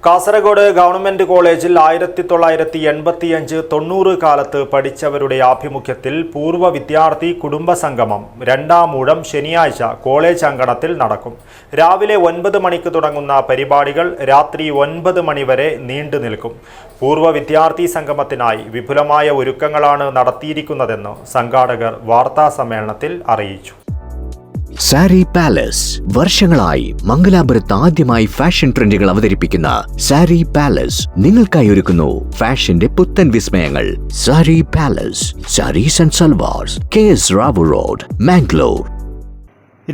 Kasaragod government കോളേജിൽ 1985-90 കാലത്ത് പഠിച്ചവരുടെ ആഭിമുഖ്യത്തിൽ പൂർവ്വ വിദ്യാർത്ഥി കുടുംബ സംഗമം രണ്ടാം ഊഴം ശനിയാഴ്ച കോളേജ് അങ്കണത്തിൽ നടക്കും. രാവിലെ 9 മണിക്ക് തുടങ്ങുന്ന പരിപാടികൾ രാത്രി 9 മണി വരെ നീണ്ടു നിൽക്കും. പൂർവ്വ വിദ്യാർത്ഥി സംഗമത്തിനായി വിപുലമായ ഒരുക്കങ്ങളാണ് നടത്തിയിരിക്കുന്നതെന്ന് സംഘാടകർ വാർത്താസമ്മേളനത്തിൽ അറിയിച്ചു. സാരി പാലസ് വർഷങ്ങളായി മംഗലാപുരത്ത് ആദ്യമായി ഫാഷൻ ട്രെൻഡുകൾ അവതരിപ്പിക്കുന്ന സാരി പാലസ് നിങ്ങൾക്കായി ഒരുക്കുന്നു ഫാഷന്റെ പുത്തൻ വിസ്മയങ്ങൾ. Sari palace, saris and salwars, KS Rao road, Mangalore.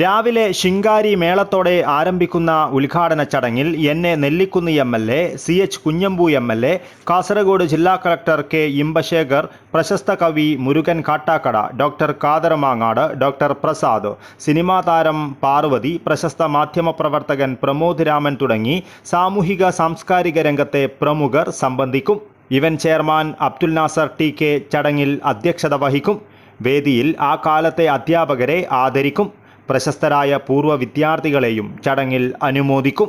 രാവിലെ ശിങ്കാരി മേളത്തോടെ ആരംഭിക്കുന്ന ഉദ്ഘാടന ചടങ്ങിൽ Nellikunnu MLA, CH Kunhambu MLA, Kasaragod ജില്ലാ കളക്ടർ K ഇമ്പശേഖർ, പ്രശസ്ത കവി Murukan Kattakada, doctor Khader Mangad, doctor Prasad, cinema താരം പാർവതി, പ്രശസ്ത മാധ്യമപ്രവർത്തകൻ പ്രമോദ് രാമൻ തുടങ്ങി സാമൂഹിക സാംസ്കാരിക രംഗത്തെ പ്രമുഖർ സംബന്ധിക്കും. Event chairman Abdul Nasar TK ചടങ്ങിൽ അധ്യക്ഷത വഹിക്കും. വേദിയിൽ ആ കാലത്തെ അധ്യാപകരെ ആദരിക്കും. പ്രശസ്തരായ പൂർവ്വ വിദ്യാർത്ഥികളെയും ചടങ്ങിൽ അനുമോദിക്കും.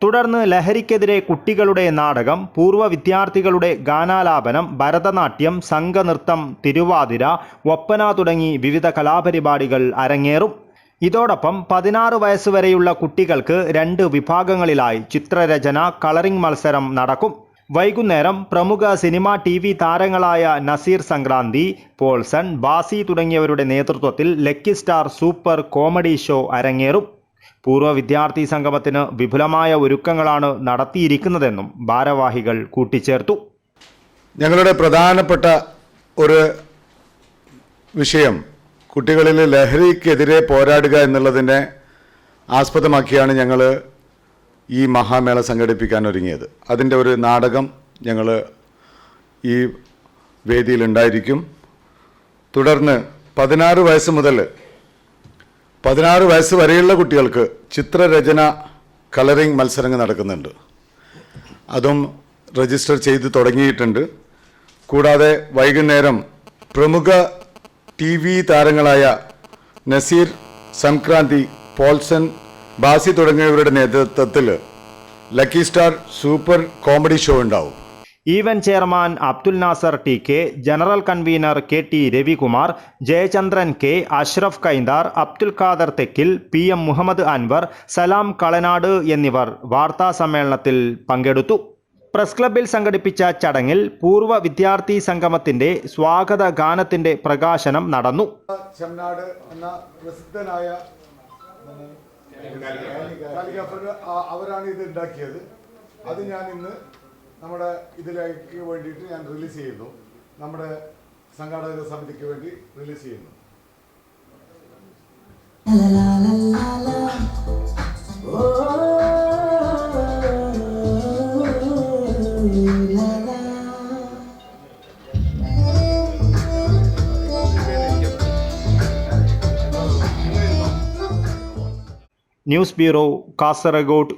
തുടർന്ന് ലഹരിക്കെതിരെ കുട്ടികളുടെ നാടകം, പൂർവ്വ വിദ്യാർത്ഥികളുടെ ഗാനാലാപനം, ഭരതനാട്യം, സംഘനൃത്തം, തിരുവാതിര, ഒപ്പന തുടങ്ങി വിവിധ കലാപരിപാടികൾ അരങ്ങേറും. ഇതോടൊപ്പം 16 വയസ്സുവരെയുള്ള കുട്ടികൾക്ക് 2 വിഭാഗങ്ങളിലായി ചിത്രരചന, കളറിംഗ് മത്സരം നടക്കും. വൈകുന്നേരം പ്രമുഖ സിനിമ TV താരങ്ങളായ നസീർ സംക്രാന്തി, പോൾസൺ, ബാസി തുടങ്ങിയവരുടെ നേതൃത്വത്തിൽ lucky star super comedy show അരങ്ങേറും. പൂർവ്വ വിദ്യാർത്ഥി സംഗമത്തിന് വിപുലമായ ഒരുക്കങ്ങളാണ് നടത്തിയിരിക്കുന്നതെന്നും ഭാരവാഹികൾ കൂട്ടിച്ചേർത്തു. ഞങ്ങളുടെ പ്രധാനപ്പെട്ട ഒരു വിഷയം കുട്ടികളിൽ ലഹരിക്കെതിരെ പോരാടുക എന്നുള്ളതിനെ ആസ്പദമാക്കിയാണ് ഞങ്ങൾ ഈ മഹാമേള സംഘടിപ്പിക്കാൻ ഒരുങ്ങിയത്. അതിൻ്റെ ഒരു നാടകം ഞങ്ങൾ ഈ വേദിയിലുണ്ടായിരിക്കും. തുടർന്ന് 16 വയസ്സ് മുതൽ 16 വയസ്സ് വരെയുള്ള കുട്ടികൾക്ക് ചിത്രരചന, കളറിംഗ് മത്സരങ്ങൾ നടക്കുന്നുണ്ട്. അതും രജിസ്റ്റർ ചെയ്ത് തുടങ്ങിയിട്ടുണ്ട്. കൂടാതെ വൈകുന്നേരം പ്രമുഖ TV താരങ്ങളായ നസീർ, സംക്രാന്തി, പോൾസൺ, ബാസി തുടങ്ങിയവരുടെ നേതൃത്വത്തിൽ lucky star super comedy show ഉണ്ടാവും. Event chairman Abdul Nasar TK, general convener KT Ravikumar, Jayachandran K, Ashraf Kainthar, Abdul Khader Thekkil, PM Muhammad Anwar, Salam Kalanad എന്നിവർ വാർത്താ സമ്മേളനത്തിൽ പങ്കെടുത്തു. പ്രസ് ക്ലബ്ബിൽ സംഘടിപ്പിച്ച ചടങ്ങിൽ പൂർവ്വ വിദ്യാർത്ഥി സംഗമത്തിന്റെ സ്വാഗത ഗാനത്തിന്റെ പ്രകാശനം നടന്നു. ചെമ്നാട് എന്ന പ്രസിദ്ധനായ അവരാണ് ഇത് ഉണ്ടാക്കിയത്. അത് ഞാൻ ഇന്ന് നമ്മുടെ ഇതിലേക്ക് വേണ്ടിയിട്ട് ഞാൻ റിലീസ് ചെയ്യുന്നു. നമ്മുടെ സംഘാടക സമിതിക്ക് വേണ്ടി റിലീസ് ചെയ്യുന്നു. News bureau, Kasaragod.